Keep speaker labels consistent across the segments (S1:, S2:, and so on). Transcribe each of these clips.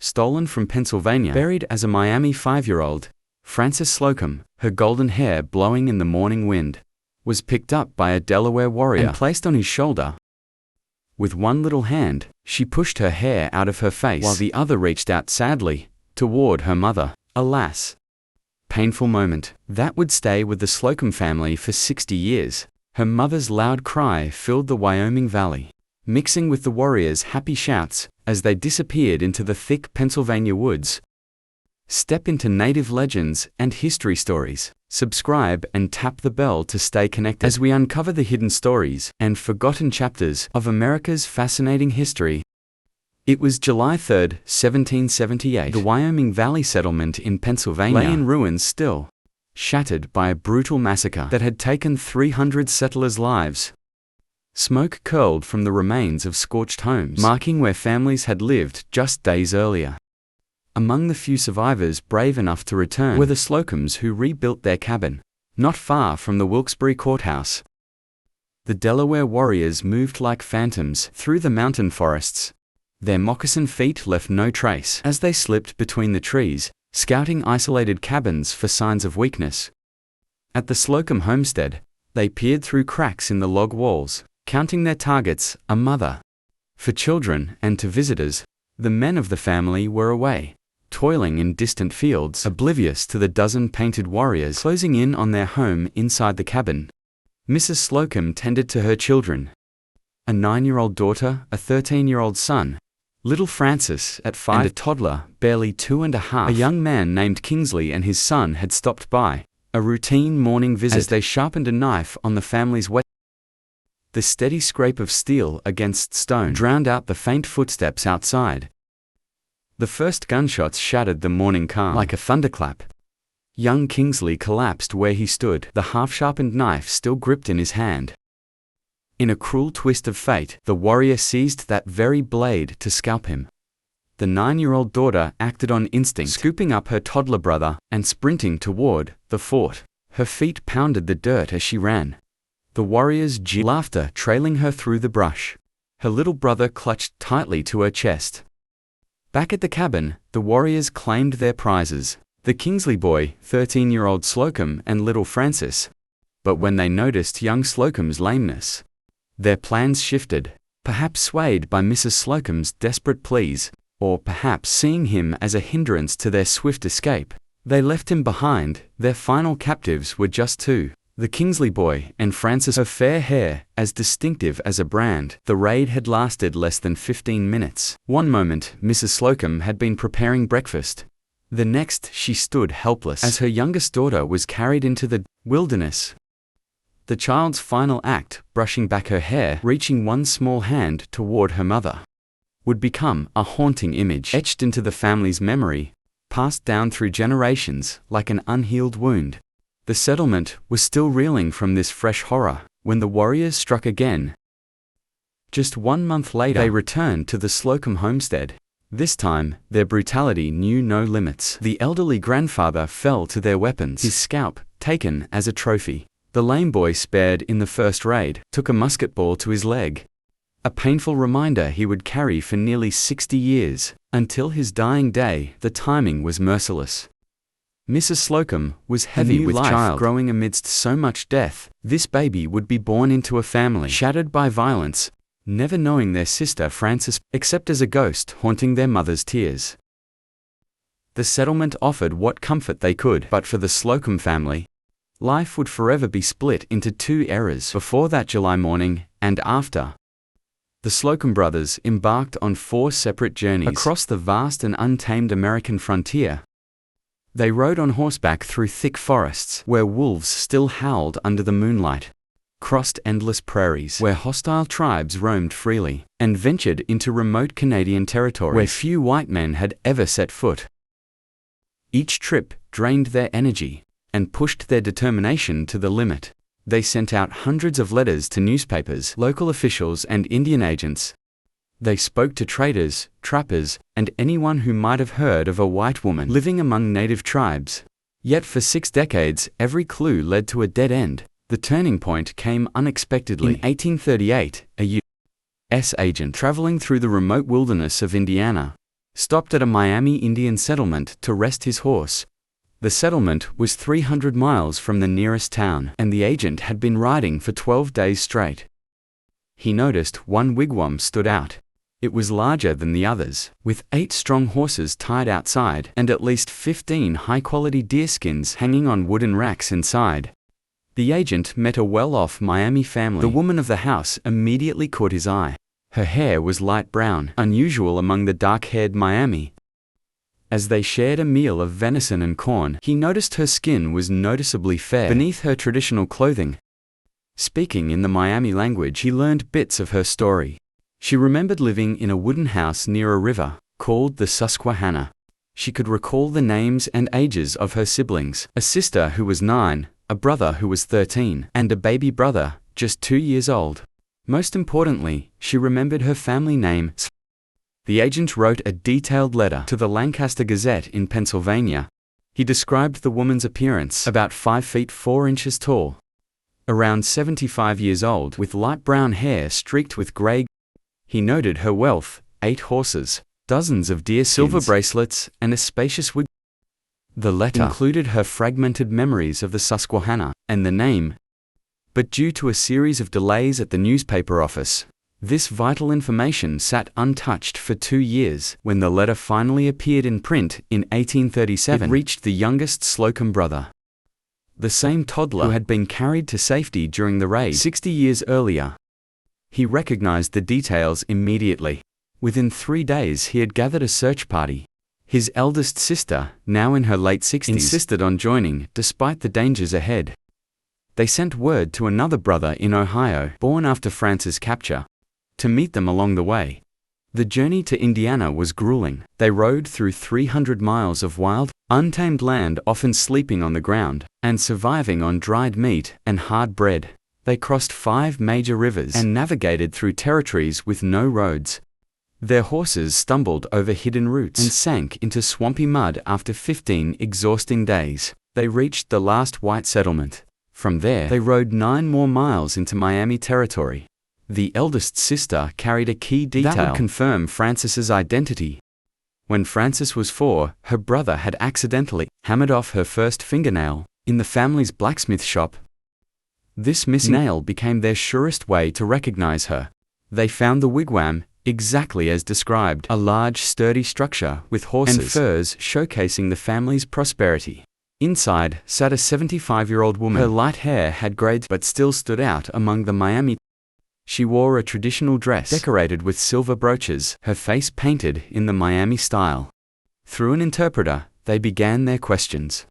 S1: stolen from Pennsylvania, buried as a Miami 5-year-old. Frances Slocum, her golden hair blowing in the morning wind, was picked up by a Delaware warrior and placed on his shoulder. With one little hand, she pushed her hair out of her face, while the other reached out sadly toward her mother. Alas, painful moment that would stay with the Slocum family for 60 years. Her mother's loud cry filled the Wyoming Valley, mixing with the warriors' happy shouts as they disappeared into the thick Pennsylvania woods. Step into native legends and history stories. Subscribe and tap the bell to stay connected as we uncover the hidden stories and forgotten chapters of America's fascinating history. It was July 3, 1778. The Wyoming Valley settlement in Pennsylvania lay in ruins still, shattered by a brutal massacre that had taken 300 settlers' lives. Smoke curled from the remains of scorched homes, marking where families had lived just days earlier. Among the few survivors brave enough to return were the Slocums, who rebuilt their cabin, not far from the Wilkes-Barre courthouse. The Delaware warriors moved like phantoms through the mountain forests. Their moccasin feet left no trace as they slipped between the trees, scouting isolated cabins for signs of weakness. At the Slocum homestead, they peered through cracks in the log walls, counting their targets, a mother. For children and to visitors, the men of the family were away, toiling in distant fields, oblivious to the dozen painted warriors closing in on their home inside the cabin. Mrs. Slocum tended to her children. A 9-year-old daughter, a 13-year-old son, little Francis at 5, and a toddler, barely 2 and a half. A young man named Kingsley and his son had stopped by, a routine morning visit, as they sharpened a knife on the family's wet. The steady scrape of steel against stone drowned out the faint footsteps outside. The first gunshots shattered the morning calm like a thunderclap. Young Kingsley collapsed where he stood, the half-sharpened knife still gripped in his hand. In a cruel twist of fate, the warrior seized that very blade to scalp him. The 9-year-old daughter acted on instinct, scooping up her toddler brother and sprinting toward the fort. Her feet pounded the dirt as she ran, the warrior's laughter trailing her through the brush. Her little brother clutched tightly to her chest. Back at the cabin, the warriors claimed their prizes, the Kingsley boy, 13-year-old Slocum, and little Francis. But when they noticed young Slocum's lameness, their plans shifted, perhaps swayed by Mrs. Slocum's desperate pleas, or perhaps seeing him as a hindrance to their swift escape. They left him behind. Their final captives were just two, the Kingsley boy and Francis, her fair hair as distinctive as a brand. The raid had lasted less than 15 minutes. One moment, Mrs. Slocum had been preparing breakfast. The next, she stood helpless as her youngest daughter was carried into the wilderness. The child's final act, brushing back her hair, reaching one small hand toward her mother, would become a haunting image etched into the family's memory, passed down through generations like an unhealed wound. The settlement was still reeling from this fresh horror when the warriors struck again. Just 1 month later, they returned to the Slocum homestead. This time, their brutality knew no limits. The elderly grandfather fell to their weapons, his scalp taken as a trophy. The lame boy, spared in the first raid, took a musket ball to his leg, a painful reminder he would carry for nearly 60 years. Until his dying day, the timing was merciless. Mrs. Slocum was heavy with child growing amidst so much death. This baby would be born into a family shattered by violence, never knowing their sister Frances, except as a ghost haunting their mother's tears. The settlement offered what comfort they could, but for the Slocum family, life would forever be split into two eras: before that July morning and after. The Slocum brothers embarked on 4 separate journeys across the vast and untamed American frontier. They rode on horseback through thick forests where wolves still howled under the moonlight, crossed endless prairies where hostile tribes roamed freely, and ventured into remote Canadian territories where few white men had ever set foot. Each trip drained their energy and pushed their determination to the limit. They sent out hundreds of letters to newspapers, local officials, and Indian agents. They spoke to traders, trappers, and anyone who might have heard of a white woman living among native tribes. Yet for 6 decades, every clue led to a dead end. The turning point came unexpectedly. In 1838, a U.S. agent traveling through the remote wilderness of Indiana stopped at a Miami Indian settlement to rest his horse. The settlement was 300 miles from the nearest town, and the agent had been riding for 12 days straight. He noticed one wigwam stood out. It was larger than the others, with 8 strong horses tied outside and at least 15 high-quality deerskins hanging on wooden racks inside. The agent met a well-off Miami family. The woman of the house immediately caught his eye. Her hair was light brown, unusual among the dark-haired Miami. As they shared a meal of venison and corn, he noticed her skin was noticeably fair beneath her traditional clothing. Speaking in the Miami language, he learned bits of her story. She remembered living in a wooden house near a river, called the Susquehanna. She could recall the names and ages of her siblings, a sister who was 9, a brother who was 13, and a baby brother, just 2 years old. Most importantly, she remembered her family name. The agent wrote a detailed letter to the Lancaster Gazette in Pennsylvania. He described the woman's appearance, about 5 feet 4 inches tall, around 75 years old, with light brown hair streaked with gray. He noted her wealth: 8 horses, dozens of deer silver bracelets, and a spacious wig. The letter included her fragmented memories of the Susquehanna and the name. But due to a series of delays at the newspaper office, this vital information sat untouched for 2 years. When the letter finally appeared in print in 1837, it reached the youngest Slocum brother, the same toddler who had been carried to safety during the raid 60 years earlier. He recognized the details immediately. Within 3 days he had gathered a search party. His eldest sister, now in her late 60s, insisted on joining, despite the dangers ahead. They sent word to another brother in Ohio, born after France's capture, to meet them along the way. The journey to Indiana was grueling. They rode through 300 miles of wild, untamed land, often sleeping on the ground, and surviving on dried meat and hard bread. They crossed 5 major rivers and navigated through territories with no roads. Their horses stumbled over hidden roots and sank into swampy mud after 15 exhausting days. They reached the last white settlement. From there, they rode 9 more miles into Miami territory. The eldest sister carried a key detail that would confirm Frances's identity. When Frances was 4, her brother had accidentally hammered off her first fingernail in the family's blacksmith shop. This missing nail became their surest way to recognize her. They found the wigwam, exactly as described, a large, sturdy structure with horses and furs showcasing the family's prosperity. Inside sat a 75-year-old woman. Her light hair had grayed but still stood out among the Miami. She wore a traditional dress decorated with silver brooches, her face painted in the Miami style. Through an interpreter, they began their questions.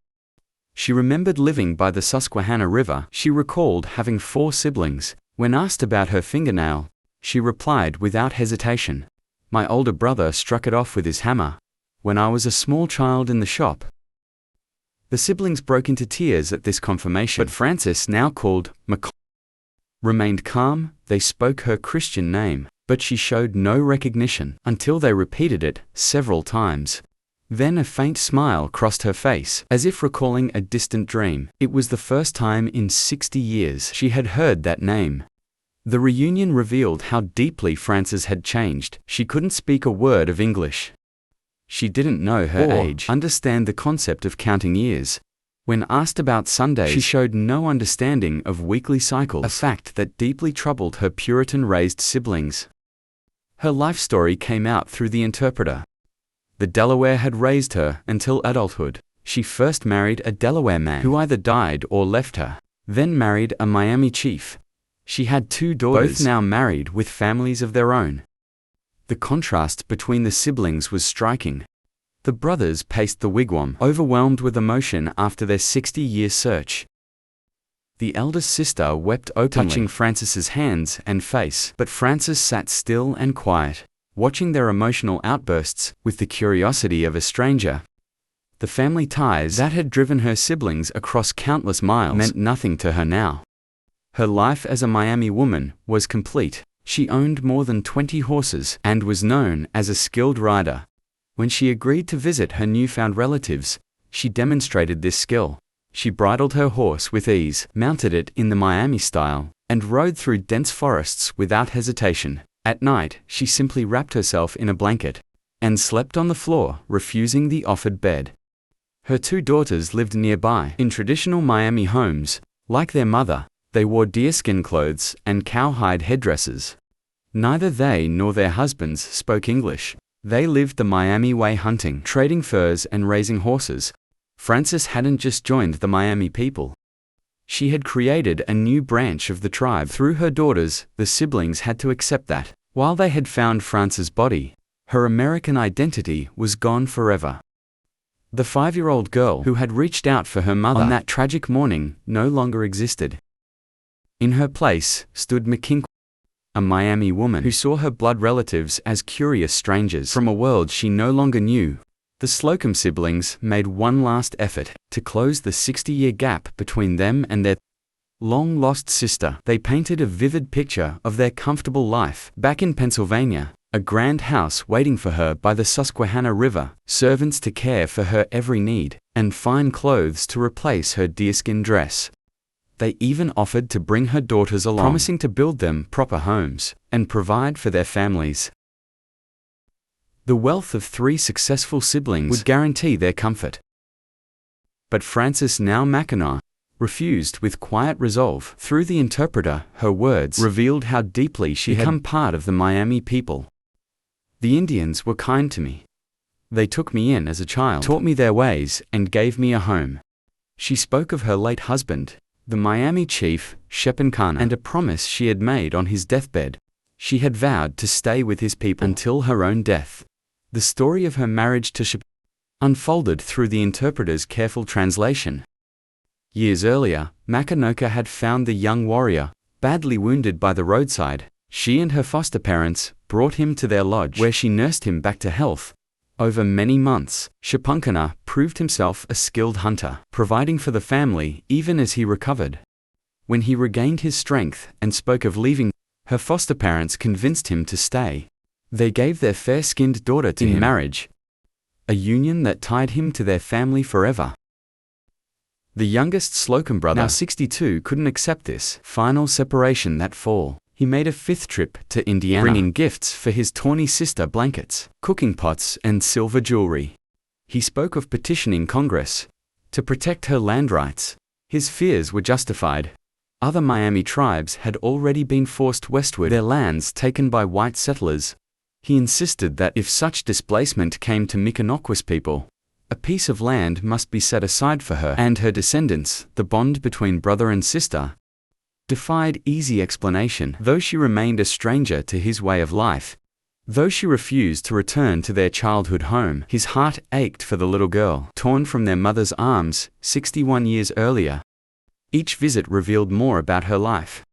S1: She remembered living by the Susquehanna River. She recalled having 4 siblings. When asked about her fingernail, she replied without hesitation, "My older brother struck it off with his hammer when I was a small child in the shop." The siblings broke into tears at this confirmation, but Frances, now called McCall, remained calm. They spoke her Christian name, but she showed no recognition until they repeated it several times. Then a faint smile crossed her face, as if recalling a distant dream. It was the first time in 60 years she had heard that name. The reunion revealed how deeply Frances had changed. She couldn't speak a word of English. She didn't know her age, understand the concept of counting years. When asked about Sundays, she showed no understanding of weekly cycles, a fact that deeply troubled her Puritan-raised siblings. Her life story came out through the interpreter. The Delaware had raised her until adulthood. She first married a Delaware man who either died or left her, then married a Miami chief. She had 2 daughters, both now married with families of their own. The contrast between the siblings was striking. The brothers paced the wigwam, overwhelmed with emotion after their 60-year search. The eldest sister wept openly, touching Frances's hands and face, but Frances sat still and quiet, watching their emotional outbursts with the curiosity of a stranger. The family ties that had driven her siblings across countless miles meant nothing to her now. Her life as a Miami woman was complete. She owned more than 20 horses and was known as a skilled rider. When she agreed to visit her newfound relatives, she demonstrated this skill. She bridled her horse with ease, mounted it in the Miami style, and rode through dense forests without hesitation. At night, she simply wrapped herself in a blanket. and slept on the floor, refusing the offered bed. Her 2 daughters lived nearby in traditional Miami homes. Like their mother, they wore deerskin clothes and cowhide headdresses. Neither they nor their husbands spoke English. They lived the Miami way, hunting, trading furs, and raising horses. Frances hadn't just joined the Miami people. She had created a new branch of the tribe. Through her daughters, the siblings had to accept that, while they had found Frances' body, her American identity was gone forever. The 5-year-old girl who had reached out for her mother on that tragic morning no longer existed. In her place stood McKinley, a Miami woman who saw her blood relatives as curious strangers from a world she no longer knew. The Slocum siblings made one last effort to close the 60-year gap between them and their long-lost sister. They painted a vivid picture of their comfortable life back in Pennsylvania, a grand house waiting for her by the Susquehanna River, servants to care for her every need, and fine clothes to replace her deerskin dress. They even offered to bring her daughters along, promising to build them proper homes and provide for their families. The wealth of 3 successful siblings would guarantee their comfort. But Frances, now Mackinac, refused with quiet resolve. Through the interpreter, her words revealed how deeply she had become part of the Miami people. The Indians were kind to me. They took me in as a child, taught me their ways, and gave me a home. She spoke of her late husband, the Miami chief, Shepankana, and a promise she had made on his deathbed. She had vowed to stay with his people until her own death. The story of her marriage to Shepankana unfolded through the interpreter's careful translation. Years earlier, Mackinac had found the young warrior, badly wounded by the roadside. She and her foster parents brought him to their lodge, where she nursed him back to health. Over many months, Shepankana proved himself a skilled hunter, providing for the family even as he recovered. When he regained his strength and spoke of leaving, her foster parents convinced him to stay. They gave their fair-skinned daughter to him in marriage, a union that tied him to their family forever. The youngest Slocum brother, now 62, couldn't accept this final separation that fall. He made a 5th trip to Indiana, bringing gifts for his tawny sister, blankets, cooking pots, and silver jewelry. He spoke of petitioning Congress to protect her land rights. His fears were justified. Other Miami tribes had already been forced westward, their lands taken by white settlers. He insisted that if such displacement came to Micanopqua's people, a piece of land must be set aside for her and her descendants. The bond between brother and sister defied easy explanation. Though she remained a stranger to his way of life, though she refused to return to their childhood home, his heart ached for the little girl, torn from their mother's arms 61 years earlier. Each visit revealed more about her life.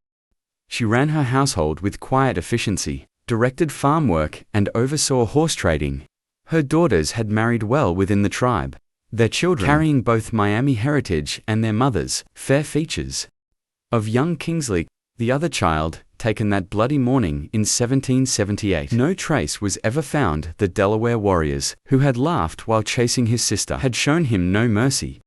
S1: She ran her household with quiet efficiency, directed farm work, and oversaw horse trading. Her daughters had married well within the tribe, their children carrying both Miami heritage and their mother's fair features. Of young Kingsley, the other child, taken that bloody morning in 1778, no trace was ever found. The Delaware warriors, who had laughed while chasing his sister, had shown him no mercy.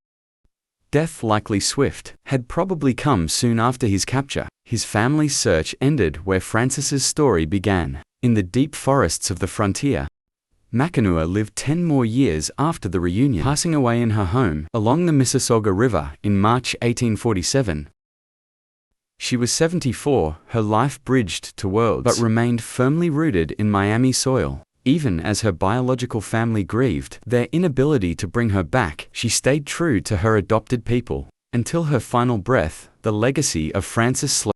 S1: Death, likely swift, had probably come soon after his capture. His family's search ended where Frances's story began, in the deep forests of the frontier. Mackinac lived 10 more years after the reunion, passing away in her home along the Mississauga River in March 1847. She was 74, her life bridged to worlds, but remained firmly rooted in Miami soil. Even as her biological family grieved their inability to bring her back, she stayed true to her adopted people. Until her final breath, the legacy of Frances Slocum,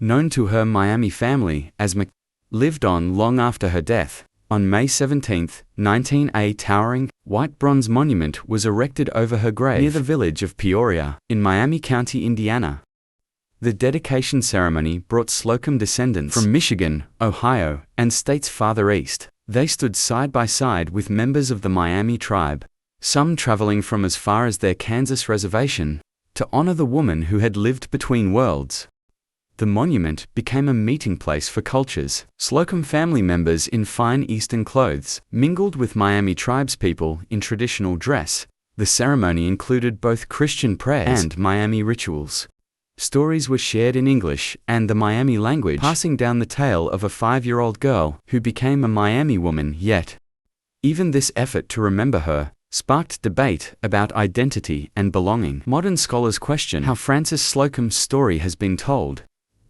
S1: known to her Miami family as Mac, lived on long after her death. On May 17, 19, a towering, white bronze monument was erected over her grave near the village of Peoria, in Miami County, Indiana. The dedication ceremony brought Slocum descendants from Michigan, Ohio, and states farther east. They stood side by side with members of the Miami tribe, some traveling from as far as their Kansas reservation, to honor the woman who had lived between worlds. The monument became a meeting place for cultures. Slocum family members in fine Eastern clothes mingled with Miami tribespeople in traditional dress. The ceremony included both Christian prayers and Miami rituals. Stories were shared in English and the Miami language, passing down the tale of a 5-year-old girl who became a Miami woman. Yet, Even this effort to remember her sparked debate about identity and belonging. Modern scholars question how Frances Slocum's story has been told.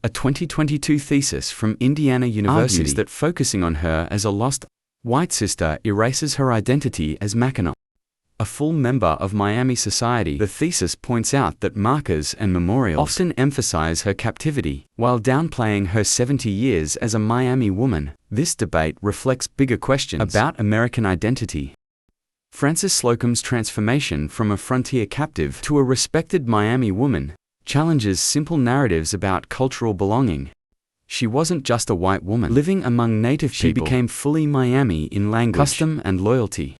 S1: A 2022 thesis from Indiana University argues that focusing on her as a lost white sister erases her identity as Mackinac, a full member of Miami society. The thesis points out that markers and memorials often emphasize her captivity, while downplaying her 70 years as a Miami woman. This debate reflects bigger questions about American identity. Frances Slocum's transformation from a frontier captive to a respected Miami woman challenges simple narratives about cultural belonging. She wasn't just a white woman living among native people. She became fully Miami in language, custom, and loyalty.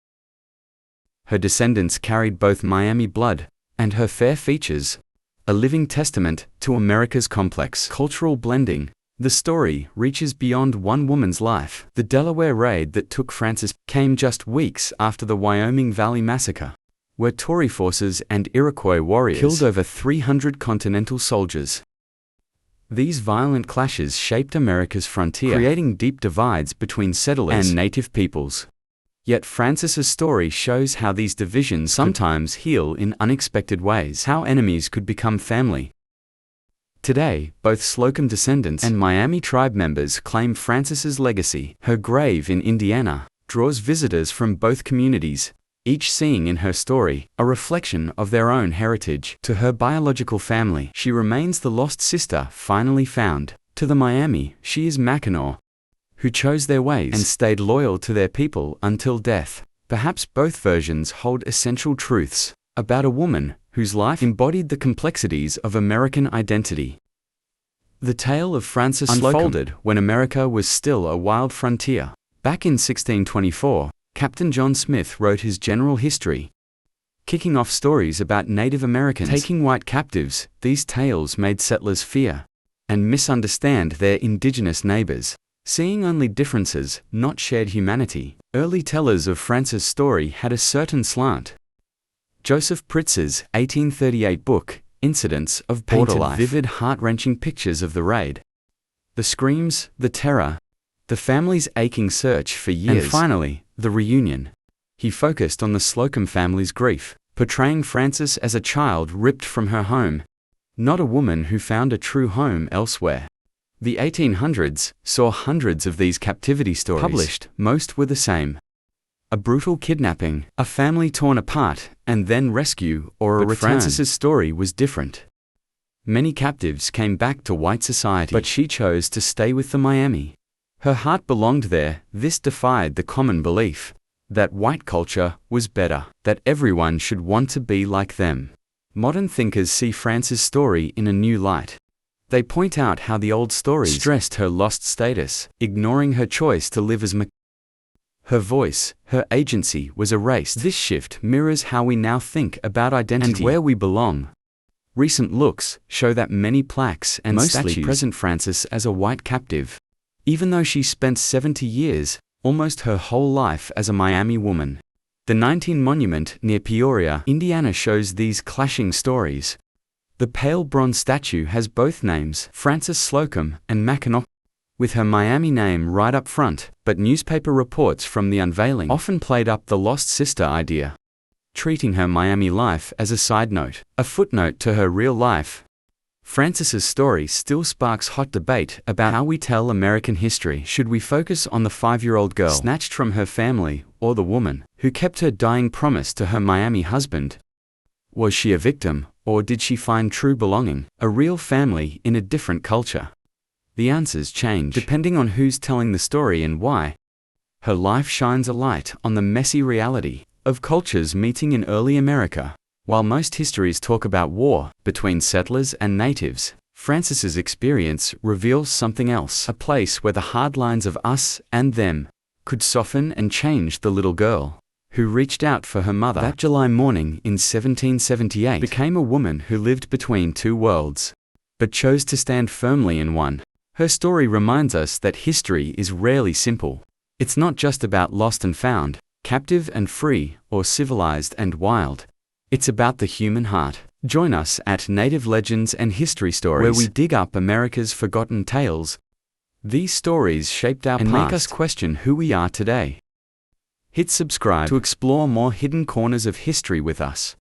S1: Her descendants carried both Miami blood and her fair features, a living testament to America's complex cultural blending. The story reaches beyond one woman's life. The Delaware raid that took Frances came just weeks after the Wyoming Valley Massacre, where Tory forces and Iroquois warriors killed over 300 Continental soldiers. These violent clashes shaped America's frontier, creating deep divides between settlers and native peoples. Yet Frances's story shows how these divisions sometimes heal in unexpected ways, how enemies could become family. Today, both Slocum descendants and Miami tribe members claim Frances's legacy. Her grave in Indiana draws visitors from both communities, each seeing in her story a reflection of their own heritage. To her biological family, she remains the lost sister finally found. To the Miami, she is Mackinac, who chose their ways and stayed loyal to their people until death. Perhaps both versions hold essential truths about a woman whose life embodied the complexities of American identity. The tale of Frances unfolded when America was still a wild frontier. Back in 1624, Captain John Smith wrote his general history, kicking off stories about Native Americans taking white captives. These tales made settlers fear and misunderstand their indigenous neighbors, seeing only differences, not shared humanity. Early tellers of Frances' story had a certain slant. Joseph Pritz's 1838 book, Incidents of Border Life, painted vivid, heart-wrenching pictures of the raid. The screams, the terror, the family's aching search for years, and finally, the reunion. He focused on the Slocum family's grief, portraying Frances as a child ripped from her home, not a woman who found a true home elsewhere. The 1800s saw hundreds of these captivity stories published. Most were the same. A brutal kidnapping, a family torn apart, and then rescue or a return. Frances's story was different. Many captives came back to white society, but she chose to stay with the Miami. Her heart belonged there. This defied the common belief that white culture was better, that everyone should want to be like them. Modern thinkers see Frances' story in a new light. They point out how the old stories stressed her lost status, ignoring her choice to live as her voice, her agency was erased. This shift mirrors how we now think about identity and where we belong. Recent looks show that many plaques and statues present Frances as a white captive, even though she spent 70 years, almost her whole life, as a Miami woman. The 19 monument near Peoria, Indiana shows these clashing stories. The pale bronze statue has both names, Frances Slocum and Mackinac, with her Miami name right up front, but newspaper reports from the unveiling often played up the lost sister idea, treating her Miami life as a side note, a footnote to her real life. Frances's story still sparks hot debate about how we tell American history. Should we focus on the 5-year-old girl snatched from her family, or the woman who kept her dying promise to her Miami husband? Was she a victim, or did she find true belonging, a real family in a different culture? The answers change depending on who's telling the story and why. Her life shines a light on the messy reality of cultures meeting in early America. While most histories talk about war between settlers and natives, Frances's experience reveals something else, a place where the hard lines of us and them could soften and change. The little girl who reached out for her mother that July morning in 1778 became a woman who lived between two worlds, but chose to stand firmly in one. Her story reminds us that history is rarely simple. It's not just about lost and found, captive and free, or civilized and wild. It's about the human heart. Join us at Native Legends and History Stories, where we dig up America's forgotten tales. These stories shaped our past and make us question who we are today. Hit subscribe to explore more hidden corners of history with us.